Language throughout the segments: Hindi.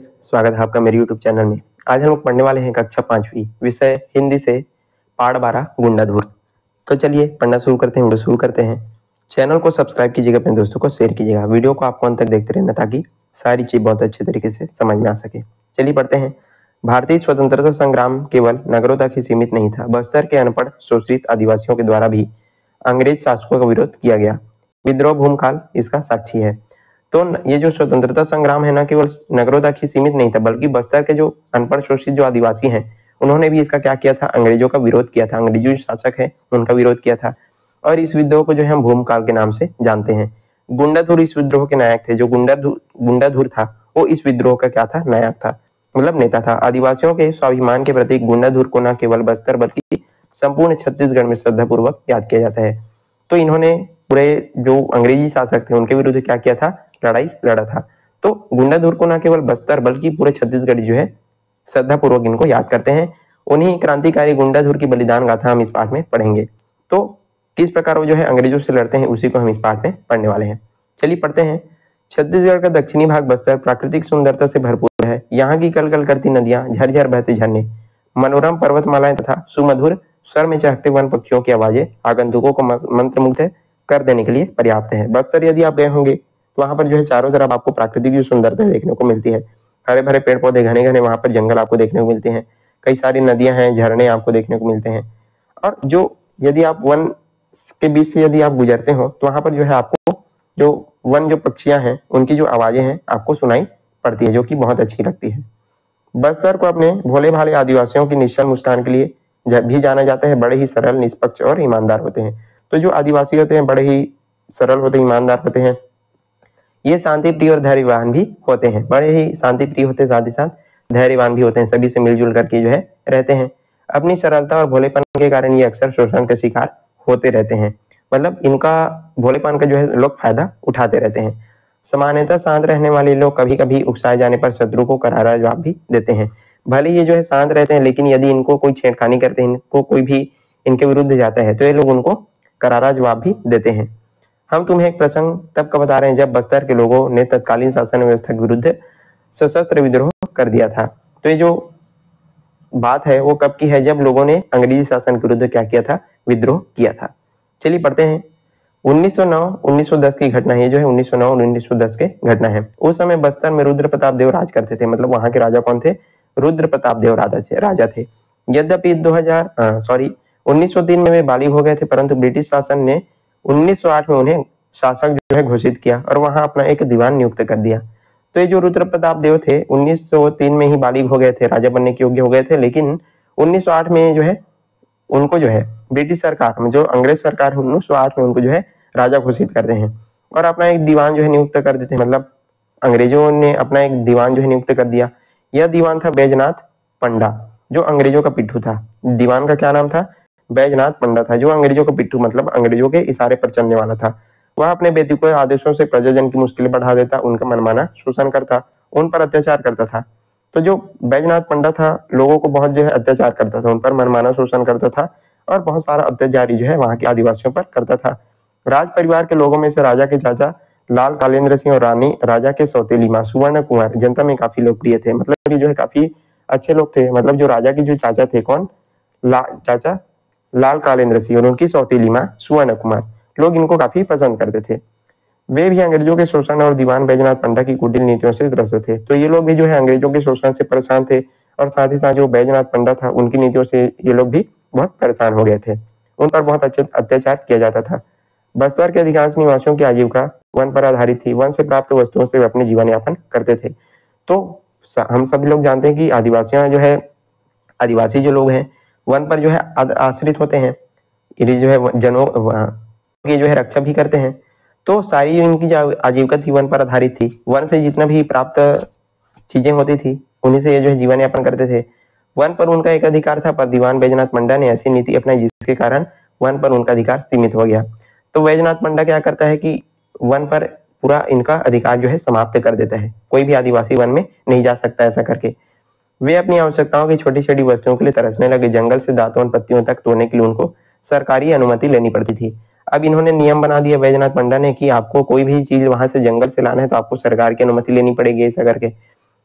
स्वागत है आपका मेरे YouTube चैनल में। आज हम लोग पढ़ने वाले हैं कक्षा 5वीं, विषय हिंदी से पाठ 12 गुंडाधुर। तो चलिए पढ़ना शुरू करते हैं, वीडियो शुरू करते हैं। चैनल को सब्सक्राइब कीजिएगा, अपने दोस्तों को शेयर कीजिएगा। वीडियो को आप अंत तक देखते रहना ताकि सारी चीज़ बहुत अच्छे तरीके से समझ में आ सके। चलिए पढ़ते हैं। भारतीय स्वतंत्रता संग्राम केवल नगरों तक ही सीमित नहीं था। बस्तर के अनपढ़ शोषित आदिवासियों के द्वारा भी अंग्रेज शासकों का विरोध किया गया। विद्रोह भूमकाल इसका साक्षी है। तो ये जो स्वतंत्रता संग्राम है ना, केवल नगरों तक ही सीमित नहीं था, बल्कि बस्तर के जो अनपढ़ शोषित जो आदिवासी हैं, उन्होंने भी इसका क्या किया था, अंग्रेजों का विरोध किया था। अंग्रेजी शासक है उनका विरोध किया था। और इस विद्रोह को जो है हम भूमकाल के नाम से जानते हैं। गुंडाधुर इस विद्रोह के नायक थे। जो गुंडाधुर था वो इस विद्रोह का क्या था, नायक था, मतलब नेता था। आदिवासियों के स्वाभिमान के प्रतीक गुंडाधुर को न केवल बस्तर बल्कि संपूर्ण छत्तीसगढ़ में श्रद्धापूर्वक याद किया जाता है। तो इन्होंने पूरे जो अंग्रेजी शासक थे उनके विरुद्ध क्या किया था, लड़ाई लड़ा था। तो गुंडाधुर को न केवल बस्तर बल्कि पूरे छत्तीसगढ़ जो है श्रद्धापूर्वक इनको याद करते हैं। उन्हीं क्रांतिकारी गुंडाधुर की बलिदान गाथा हम इस पाठ में पढ़ेंगे। तो किस प्रकार वो जो है अंग्रेजों से लड़ते हैं उसी को हम इस पाठ में पढ़ने वाले हैं। चलिए पढ़ते हैं। छत्तीसगढ़ का दक्षिणी भाग बस्तर प्राकृतिक सुंदरता से भरपूर है। यहाँ की कल कल करती नदियां, झरझर बहते झरने, मनोरम पर्वतमालाएं तथा सुमधुर स्वर में चहकते वन पक्षियों की आवाजें आगंतुकों को मंत्रमुग्ध कर देने के लिए पर्याप्त है। बस्तर यदि आप गए होंगे तो वहां पर जो है चारों तरफ आपको प्राकृतिक जो सुंदरता देखने को मिलती है। हरे भरे पेड़ पौधे, घने घने वहां पर जंगल आपको देखने को मिलते हैं। कई सारी नदियां हैं, झरने आपको देखने को मिलते हैं। और जो यदि आप वन के बीच से यदि आप गुजरते हो तो वहां पर जो है आपको जो वन जो पक्षियां हैं उनकी जो आवाजें हैं आपको सुनाई पड़ती है, जो कि बहुत अच्छी लगती है। बस्तर को अपने भोले भाले आदिवासियों की निश्चल मुस्कान के लिए भी जाना जाता है। बड़े ही सरल, निष्पक्ष और ईमानदार होते हैं। तो जो आदिवासी होते हैं बड़े ही सरल होते हैं, ईमानदार होते हैं। ये शांति प्रिय और धैर्यवान भी होते हैं। बड़े ही शांति प्रिय होते हैं, साथ ही साथ धैर्यवान भी होते हैं। सभी से मिलजुल करके जो है रहते हैं। अपनी सरलता और भोलेपन के कारण ये अक्सर शोषण का शिकार होते रहते हैं। मतलब इनका भोलेपन का जो है लोग फायदा उठाते रहते हैं। सामान्यतः शांत रहने वाले लोग कभी कभी उकसाए जाने पर शत्रु को करारा जवाब भी देते हैं। भले ये जो है शांत रहते हैं, लेकिन यदि इनको कोई छेड़खानी करते हैं, इनको कोई भी इनके विरुद्ध जाता है तो ये लोग उनको करारा जवाब भी देते हैं। हम तुम्हें एक प्रसंग तब का बता रहे हैं जब बस्तर के लोगों ने तत्कालीन शासन व्यवस्था के विरुद्ध सशस्त्र विद्रोह कर दिया था। तो ये जो बात है वो कब की है, जब लोगों ने अंग्रेजी शासन के विरुद्ध क्या किया था, विद्रोह किया था। चलिए पढ़ते हैं। 1909-1910 की घटना है। ये जो है 1909 और 1910 के घटना है। उस समय बस्तर में रुद्र प्रताप देव राज करते थे। मतलब वहां के राजा कौन थे, रुद्र प्रताप देव राजा थे। यद्यपि 1903 में वे बालिग हो गए थे, परंतु ब्रिटिश शासन ने 1908 में उन्हें शासक जो है घोषित किया और वहां अपना एक दीवान नियुक्त कर दिया। तो ये जो रुद्र प्रताप देव थे 1903 में ही बालिग हो गए थे, राजा बनने के योग्य हो गए थे, लेकिन 1908 में जो है उनको जो है ब्रिटिश सरकार में, जो अंग्रेज सरकार है, 1908 में उनको जो है राजा घोषित करते हैं और अपना एक दीवान जो है नियुक्त कर देते हैं। मतलब अंग्रेजों ने अपना एक दीवान जो है नियुक्त कर दिया। यह दीवान था बैजनाथ पंडा, जो अंग्रेजों का पिट्ठू था। दीवान का क्या नाम था, बैजनाथ पंडा था, जो अंग्रेजों का पिट्ठू मतलब अंग्रेजों के इशारे पर चलने वाला था। वह अपने बेतुके आदेशों से प्रजाजन की मुश्किलें बढ़ा देता, उनका मनमाना शोषण करता, उन पर अत्याचार करता था। तो जो बैजनाथ पंडा था लोगों को बहुत जो है अत्याचार करता था, उन पर मनमाना शोषण करता था और बहुत सारा अत्याचारी जो है वहां के आदिवासियों पर करता था। राज परिवार के लोगों में से राजा के चाचा लाल कालेंद्र सिंह और रानी राजा के सौतेली मां सुवर्ण कुमार जनता में काफी लोकप्रिय थे। मतलब ये जो है काफी अच्छे लोग थे। मतलब जो राजा के जो चाचा थे, कौन, चाचा लाल कालेंद्र सिंह और उनकी सौतेली मां सुवर्ण कुमार, लोग इनको काफी पसंद करते थे। वे भी अंग्रेजों के शोषण और दीवान बैजनाथ पंडा की कुटिल नीतियों से त्रस्त थे। तो ये लोग भी जो है अंग्रेजों के शोषण से परेशान थे और साथ ही साथ जो बैजनाथ पंडा था उनकी नीतियों से ये लोग भी बहुत परेशान हो गए थे। उन पर बहुत अच्छे अत्याचार किया जाता था। बस्तर के अधिकांश निवासियों की आजीविका वन पर आधारित थी। वन से प्राप्त वस्तुओं से वे अपने जीवन यापन करते थे। तो हम सभी लोग जानते हैं कि आदिवासी जो लोग हैं वन पर जो है आश्रित होते हैं। ये जो है जनों की जो है रक्षा भी करते हैं। तो सारी इनकी जो आजीविका थी वन पर आधारित थी। वन से जितना भी प्राप्त चीजें होती थी उन्हीं से ये जो है जीवन यापन करते थे। वन पर उनका एक अधिकार था, पर दीवान बैजनाथ पंडा ने ऐसी नीति अपनाई जिसके कारण वन पर उनका अधिकार सीमित हो गया। तो बैजनाथ पंडा क्या करता है कि वन पर पूरा इनका अधिकार जो है समाप्त कर देता है। कोई भी आदिवासी वन में नहीं जा सकता ऐसा करके। वे अपनी आवश्यकताओं की छोटी छोटी वस्तुओं के लिए तरसने लगे। जंगल से दातुन पत्तियों तक तोड़ने के लिए उनको सरकारी अनुमति लेनी पड़ती थी। अब इन्होंने नियम बना दिया बैजनाथ पंडा ने कि आपको कोई भी चीज वहां से जंगल से लाना है तो आपको सरकार की अनुमति लेनी पड़ेगी, ऐसा करके।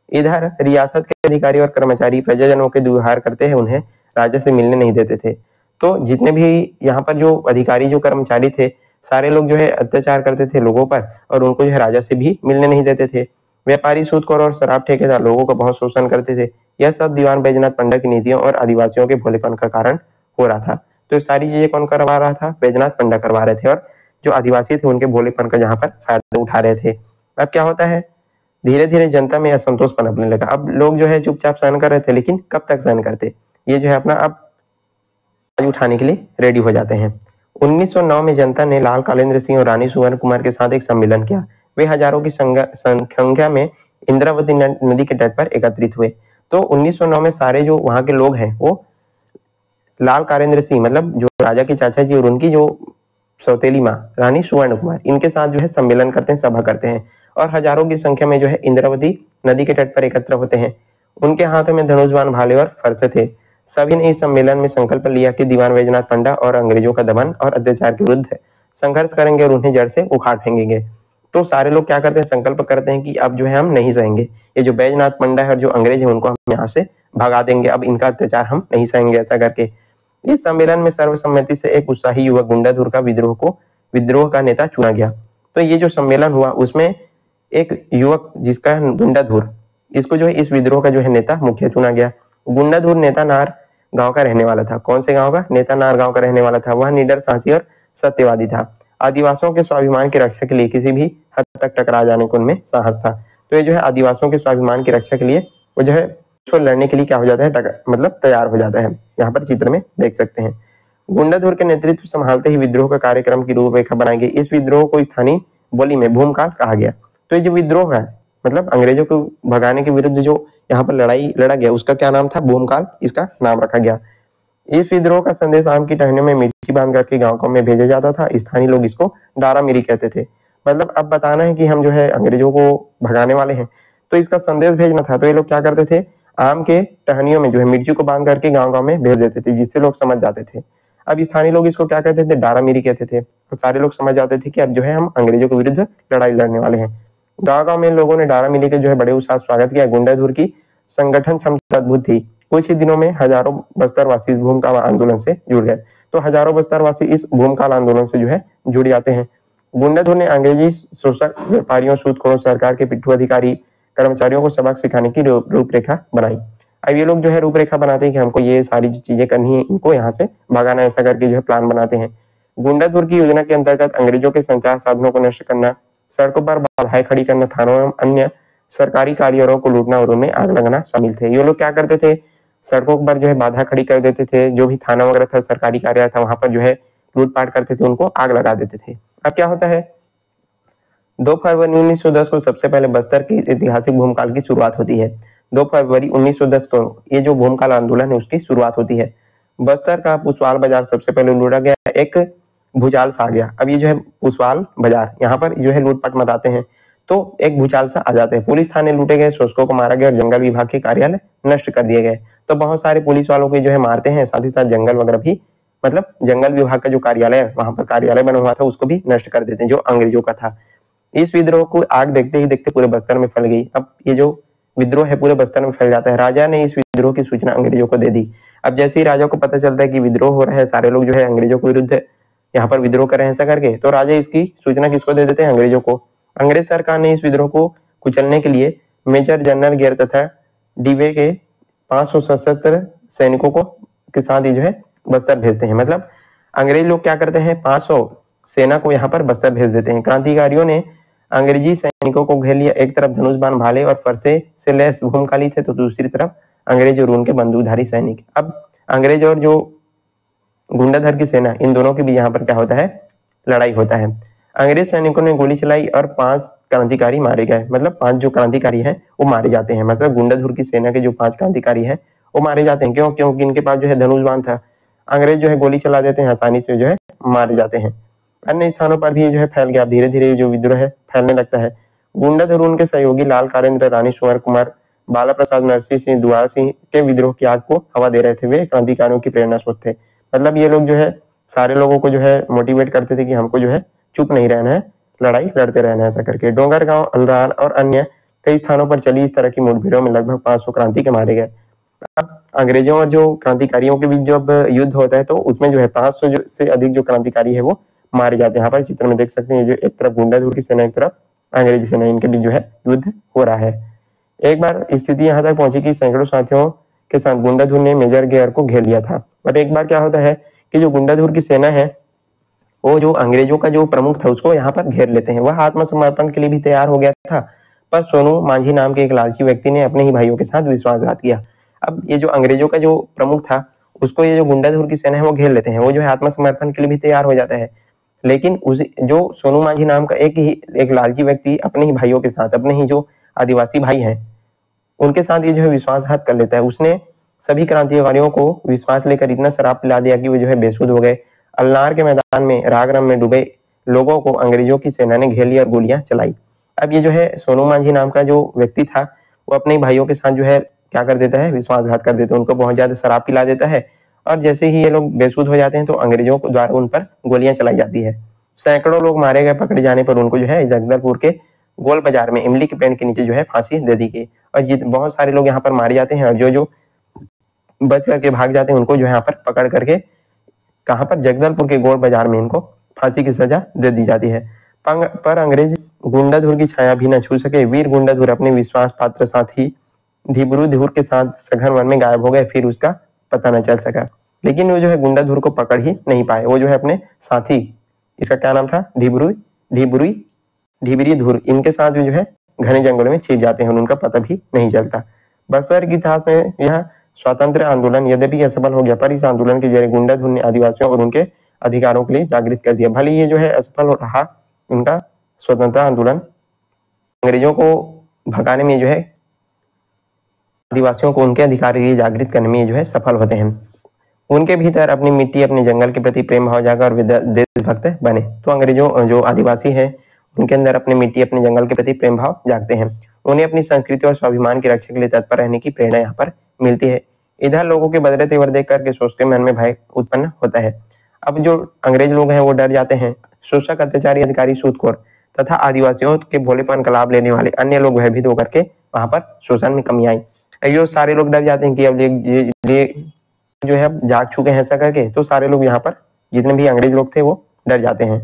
इधर रियासत के अधिकारी और कर्मचारी प्रजाजनों के दुहार करते हैं, उन्हें राजा से मिलने नहीं देते थे। तो जितने भी यहाँ पर जो अधिकारी जो कर्मचारी थे, सारे लोग जो है अत्याचार करते थे लोगों पर और उनको जो है राजा से भी मिलने नहीं देते थे। व्यापारी, सूदखोर और शराब ठेकेदार लोगों का बहुत शोषण करते थे। यह सब दीवान बैजनाथ पंडा की नीतियों और आदिवासियों के भोलेपन का कारण हो रहा था। तो ये सारी चीजें कौन करवा रहा था? बैजनाथ पंडा करवा रहे थे, और जो आदिवासी थे उनके भोलेपन का जहाँ पर फायदा उठा रहे थे। अब क्या होता है, धीरे धीरे जनता में असंतोष पनपने लगा। अब लोग जो है चुपचाप सहन कर रहे थे, लेकिन कब तक सहन करते? ये जो है अपना अब आवाज उठाने के लिए रेडी हो जाते हैं। 1909 में जनता ने लाल कालेंद्र सिंह और रानी सुवर्ण कुमार के साथ एक सम्मेलन किया। वे हजारों की संख्या में इंद्रावती नदी के तट पर एकत्रित हुए। तो 1909 में सारे जो वहां के लोग हैं वो लाल कालेंद्र सिंह, मतलब जो राजा के चाचा जी, और उनकी जो सौतेली माँ रानी सुवर्ण कुमार, इनके साथ जो है सम्मेलन करते हैं, सभा करते हैं, और हजारों की संख्या में जो है इंद्रावती नदी के तट पर एकत्र होते हैं। उनके हाथों में धनुष बाण, भाले और फरसे थे। सभी ने इस सम्मेलन में संकल्प लिया कि दीवान बैजनाथ पंडा और अंग्रेजों का दमन और अत्याचार के विरुद्ध संघर्ष करेंगे और उन्हें जड़ से उखाड़ फेंकेंगे। तो सारे लोग क्या करते हैं, संकल्प करते हैं कि अब जो है हम नहीं सहेंगे, ये जो बैजनाथ पंडा है और जो अंग्रेज है उनको हम यहाँ से भगा देंगे, अब इनका अत्याचार हम नहीं सहेंगे, ऐसा करके। इस सम्मेलन में सर्वसम्मति से एक उत्साही युवक गुंडाधुर का विद्रोह का नेता चुना गया। तो ये जो सम्मेलन हुआ उसमें एक युवक जिसका गुंडाधुर, इसको जो है इस विद्रोह का जो है नेता मुखिया चुना गया। गुंडाधुर नेतानार गांव का रहने वाला था। कौन से गांव का? नेतानार गांव का रहने वाला था। वह निडर, साहसी और सत्यवादी था। आदिवासियों के स्वाभिमान की रक्षा के लिए किसी भी हद तक टकरा जाने को उनमें साहस था। तो ये जो है आदिवासियों के स्वाभिमान की रक्षा के लिए वो जो है उसको लड़ने के लिए क्या हो जाता है, मतलब तैयार हो जाता है। यहाँ पर चित्र में देख सकते हैं। गुंडाधुर के नेतृत्व संभालते ही विद्रोह का कार्यक्रम की रूपरेखा बनाई गई। इस विद्रोह को स्थानीय बोली में भूमकाल कहा गया। तो ये जो विद्रोह है, मतलब अंग्रेजों को भगाने के विरुद्ध जो यहाँ पर लड़ाई लड़ा गया, उसका क्या नाम था? भूमकाल, इसका नाम रखा गया। इस विद्रोह का संदेश आम की टहनियों में मिर्ची बांध करके गांव में भेजा जाता था। स्थानीय लोग इसको डारा मिरी कहते थे। मतलब अब बताना है कि हम जो है अंग्रेजों को भगाने वाले हैं, तो इसका संदेश भेजना था। तो ये लोग क्या करते थे, आम के टहनियों में जो है मिर्ची को बांध करके गांव गांव में भेज देते थे, जिससे लोग समझ जाते थे। अब स्थानीय लोग इसको क्या कहते थे? डारा मिरी कहते थे। तो सारे लोग समझ जाते थे कि अब जो है हम अंग्रेजों के विरुद्ध लड़ाई लड़ने वाले हैं। गांव गांव में लोगों ने डारा मिली के जो है बड़े उत्साह स्वागत किया। गुंडाधुर की संगठन क्षमता अद्भुत थी। कुछ ही दिनों में हजारों बस्तरवासी इस भूमकाल आंदोलन से जुड़ गए। तो हजारों बस्तरवासी इस भूमकाल आंदोलन से जो है जुड़ जाते हैं। गुंडाधुर ने अंग्रेजी शोषक, व्यापारियों, सूदखोरों, सरकार के पिट्ठू अधिकारी, कर्मचारियों को सबक सिखाने की रूपरेखा बनाई। अब ये लोग जो है रूपरेखा बनाते हैं कि हमको ये सारी चीजें करनी है, इनको यहाँ से भगाना, ऐसा करके जो है प्लान बनाते हैं। गुंडाधुर की योजना के अंतर्गत अंग्रेजों के संचार साधनों को नष्ट करना, सड़कों पर बाधाएं खड़ी करना, थानों एवं अन्य सरकारी कार्यालयों को लूटना और उनमें आग लगाना शामिल थे। ये लोग क्या करते थे, सड़कों पर जो है बाधा खड़ी कर देते थे। जो भी थाना वगैरह था, सरकारी कार्यालय था, वहां पर जो है लूटपाट करते थे, उनको आग लगा देते थे। अब क्या होता है, 2 फरवरी 1910 को सबसे पहले बस्तर की ऐतिहासिक भूमकाल की शुरुआत होती है। 2 फरवरी 1910 को ये जो भूमकाल आंदोलन है उसकी शुरुआत होती है। बस्तर का पुसवाल बाजार सबसे पहले लूटा गया। एक भूचाल सा आ गया। अब ये जो है पुसवाल बाजार, यहाँ पर जो है लूटपाट मचाते हैं, तो एक भूचाल सा आ जाते हैं। पुलिस थाने लूटे गए, शोषकों को मारा गया और जंगल विभाग के कार्यालय नष्ट कर दिए गए। तो बहुत सारे पुलिस वालों को जो है मारते हैं, साथ ही साथ जंगल वगैरह भी, मतलब जंगल विभाग का जो कार्यालय है, वहां पर कार्यालय बना हुआ था, उसको भी नष्ट कर देते हैं, जो अंग्रेजों का था। इस विद्रोह को आग देखते ही देखते पूरे बस्तर में फैल गई। अब ये जो विद्रोह है पूरे बस्तर में फैल जाता है। राजा ने इस विद्रोह की सूचना अंग्रेजों को दे दी। अब जैसे ही राजा को पता चलता है कि विद्रोह हो रहा है, सारे लोग जो है अंग्रेजों के विरुद्ध यहाँ पर विद्रोह कर रहे हैं, ऐसा करके, तो राजा इसकी सूचना किसको दे देते हैं? अंग्रेजों को। अंग्रेज सरकार ने इस विद्रोह को कुचलने के लिए मेजर जनरल गेर तथा डीवे के 500 सशस्त्र सैनिकों को के साथ ही जो है बस्तर भेजते हैं। मतलब अंग्रेज लोग क्या करते हैं, 500 सेना को यहाँ पर बस्तर भेज देते हैं। क्रांतिकारियों ने अंग्रेजी सैनिकों को घेर लिया। एक तरफ धनुष बाण, भाले और फरसे से लैस भूमकाली थे, तो दूसरी तरफ अंग्रेज और उनके बंदूकधारी सैनिक। अब अंग्रेज और जो गुंडाधर की सेना, इन दोनों के भी यहाँ पर क्या होता है, लड़ाई होता है। अंग्रेज सैनिकों ने गोली चलाई और 5 क्रांतिकारी मारे गए। मतलब 5 जो क्रांतिकारी हैं वो मारे जाते हैं। मतलब गुंडाधुर की सेना के जो 5 क्रांतिकारी हैं वो मारे जाते हैं। क्यों? क्योंकि इनके पास जो है धनुष बाण था। अंग्रेज जो है गोली चला देते हैं, आसानी से जो है मारे जाते हैं। अन्य स्थानों पर भी जो है फैल गया। धीरे धीरे जो विद्रोह है फैलने लगता है। गुंडाधुर उनके सहयोगी लाल कारेंद्र, रानी सुवर्ण कुमार, बाला प्रसाद, नरसिंह सिंह, दुआर सिंह के विद्रोह की आग को हवा दे रहे थे। वे क्रांतिकारियों की प्रेरणा स्रोत थे। मतलब ये लोग जो है सारे लोगों को जो है मोटिवेट करते थे कि हमको जो है चुप नहीं रहना है, लड़ाई लड़ते रहना है, ऐसा करके। डोंगरगांव, अलरान और अन्य कई स्थानों पर चली इस तरह की मुठभेड़ों में लगभग 500 क्रांति के मारे गए। अब अंग्रेजों और जो क्रांतिकारियों के बीच जब युद्ध होता है तो उसमें जो है 500 से अधिक जो क्रांतिकारी है वो मारे जाते हैं। यहाँ पर चित्र में देख सकते हैं, जो एक तरफ गुंडाधुर की सेना, एक तरफ अंग्रेजी सेना, इनके बीच जो है युद्ध हो रहा है। एक बार स्थिति यहाँ तक पहुंची कि सैकड़ों साथियों के साथ गुंडाधुर ने मेजर गेयर को घेर लिया था। अब एक बार क्या होता है कि जो गुंडाधुर की सेना है वो जो अंग्रेजों का जो प्रमुख था उसको यहाँ पर घेर लेते हैं। वह आत्मसमर्पण के लिए भी तैयार हो गया था, पर सोनू मांझी नाम के एक लालची व्यक्ति ने अपने ही भाइयों के साथ विश्वासघात किया। अब ये जो अंग्रेजों का जो प्रमुख था उसको ये जो गुंडाधुर की सेना है वो घेर लेते हैं। वो जो है आत्मसमर्पण के लिए भी तैयार हो जाता है, लेकिन उस जो सोनू मांझी नाम का एक लालची व्यक्ति अपने ही भाइयों के साथ, अपने ही जो आदिवासी भाई हैं उनके साथ ये जो है विश्वासघात कर लेता है। उसने सभी क्रांतिकारियों को विश्वास लेकर इतना शराब पिला दिया कि वो जो है बेसुध हो गए। अल्नार के मैदान में रागरम में डूबे लोगों को अंग्रेजों की सेना ने घेर लिया और गोलियां चलाई। अब ये जो है सोनू मांझी नाम का जो व्यक्ति था वो अपने भाइयों के साथ जो है क्या कर देता है, विश्वासघात कर देता है, उनको बहुत ज्यादा शराब पिला देता है और जैसे ही ये लोग बेसुध हो जाते हैं तो अंग्रेजों को द्वारा उन पर गोलियां चलाई जाती है। सैकड़ों लोग मारे गए। पकड़े जाने पर उनको जो है जगदलपुर के गोल बाजार में इमली के पेड़ के नीचे जो है फांसी दे दी गई और बहुत सारे लोग यहाँ पर मारे जाते हैं और जो बच करके भाग जाते हैं उनको जो यहाँ पर पकड़ करके कहाँ पर, जगदलपुर के गोल बाजार में इनको फांसी की सजा दे दी जाती है। पर अंग्रेज गुंडाधुर की छाया भी न छू सके। वीर गुंडाधुर अपने विश्वास पात्र साथी ढिबरू धुर के साथ सघन वन में गायब हो गए, फिर उसका पता न चल सका। लेकिन वो जो है गुंडाधुर को पकड़ ही नहीं पाए। वो जो है अपने साथी, इसका क्या नाम था, ढिबरी धुर, इनके साथ जो है घने जंगलों में छिप जाते हैं और उनका पता भी नहीं चलता। बक्सर के इतिहास में यह स्वतंत्र आंदोलन यद्यपि असफल हो गया, पर इस आंदोलन के जरिए गुंडाधुर ने आदिवासियों और उनके अधिकारों के लिए जागृत कर दिया। भले ये जो है असफल हो रहा उनका स्वतंत्रता आंदोलन, अंग्रेजों को भगाने में जो है आदिवासियों को उनके अधिकार के लिए जागृत करने में जो है सफल होते हैं। उनके भीतर अपनी मिट्टी, अपने जंगल के प्रति प्रेम भाव जागा और वे देशभक्त बने। तो अंग्रेजों जो आदिवासी है उनके अंदर अपनी मिट्टी, अपने जंगल के प्रति प्रेम भाव जागते हैं। उन्हें अपनी संस्कृति और स्वाभिमान की रक्षा के लिए तत्पर रहने की प्रेरणा यहाँ पर मिलती है। इधर लोगों के बदले तेवर देख करके सोच के मन में भय उत्पन्न होता है। अब जो अंग्रेज लोग हैं वो डर जाते हैं। शोषक, अत्याचारी, अधिकारी, सूदखोर तथा आदिवासियों के भोलेपन का लाभ लेने वाले अन्य लोग भयभीत होकर के वहां पर शोषण में कमी आई। ये सारे लोग डर जाते हैं कि अब ये जो है जाग चुके हैं ऐसा करके, तो सारे लोग यहाँ पर जितने भी अंग्रेज लोग थे वो डर जाते हैं।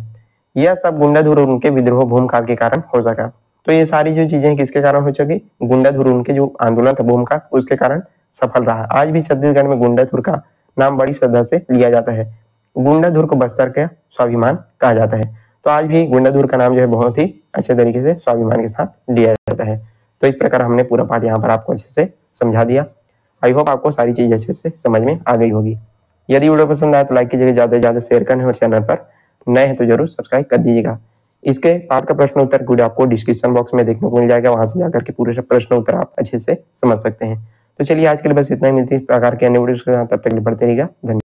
यह सब गुंडाधुर और उनके विद्रोह भूमिकाल के कारण हो सका। तो ये सारी जो चीजें किसके कारण हो सकी, गुंडाधुर, उनके जो आंदोलन था भूमिका उसके कारण सफल रहा। आज भी छत्तीसगढ़ में गुंडाधुर का नाम बड़ी श्रद्धा से लिया जाता है। गुंडाधुर को बस्तर का स्वाभिमान कहा जाता है। तो आज भी गुंडाधुर का नाम जो है बहुत ही अच्छे तरीके से स्वाभिमान के साथ लिया जाता है। तो इस प्रकार हमने पूरा पाठ यहाँ पर आपको अच्छे से समझा दिया। आई होप आपको सारी चीज अच्छे से समझ में आ गई होगी। यदि वीडियो पसंद आए तो लाइक कीजिएगा, ज्यादा से ज्यादा शेयर करें और चैनल पर नए हैं तो जरूर सब्सक्राइब कर दीजिएगा। इसके पाठ का प्रश्न उत्तर वीडियो आपको डिस्क्रिप्शन बॉक्स में देखने को मिल जाएगा, वहां से जाकर के पूरे प्रश्न उत्तर आप अच्छे से समझ सकते हैं। तो चलिए आज के लिए बस इतना ही। मिलती है इस प्रकार के अन्य वीडियो के साथ, तब तक पढ़ते रहिएगा। धन्यवाद।